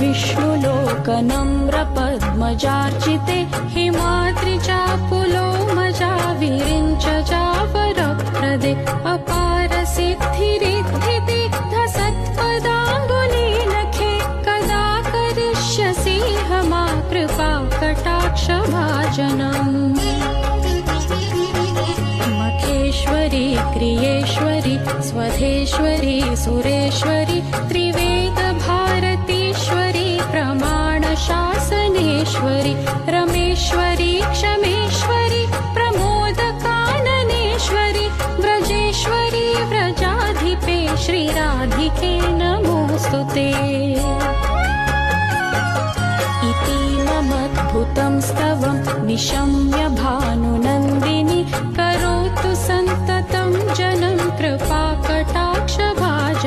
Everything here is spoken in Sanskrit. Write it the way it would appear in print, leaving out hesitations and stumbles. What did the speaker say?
विष्णुलोकनम्रपद्मजार्चिते हिमाद्रिचापुलोमजा विरिञ्चजा वरप्रदे अपारसिद्धिरिद्धिदिग्धसत्पदाम्बुलीनखे कदा करिष्यसि मा कृपा कटाक्षभाजनम् मखेश्वरी क्रियेश्वरी स्वधेश्वरी सुरेश्वरी त्रिवेदभारतीश्वरी प्रमाणशासनेश्वरी रमेश्वरी क्षमेश्वरी प्रमोदकाननेश्वरी व्रजेश्वरी व्रजाधिपे श्रीराधिके नमोऽस्तुते इतीममद्भुतं स्तवं निशम्य भानुनन्दिनी करोतु सन्ततं जनं कृपा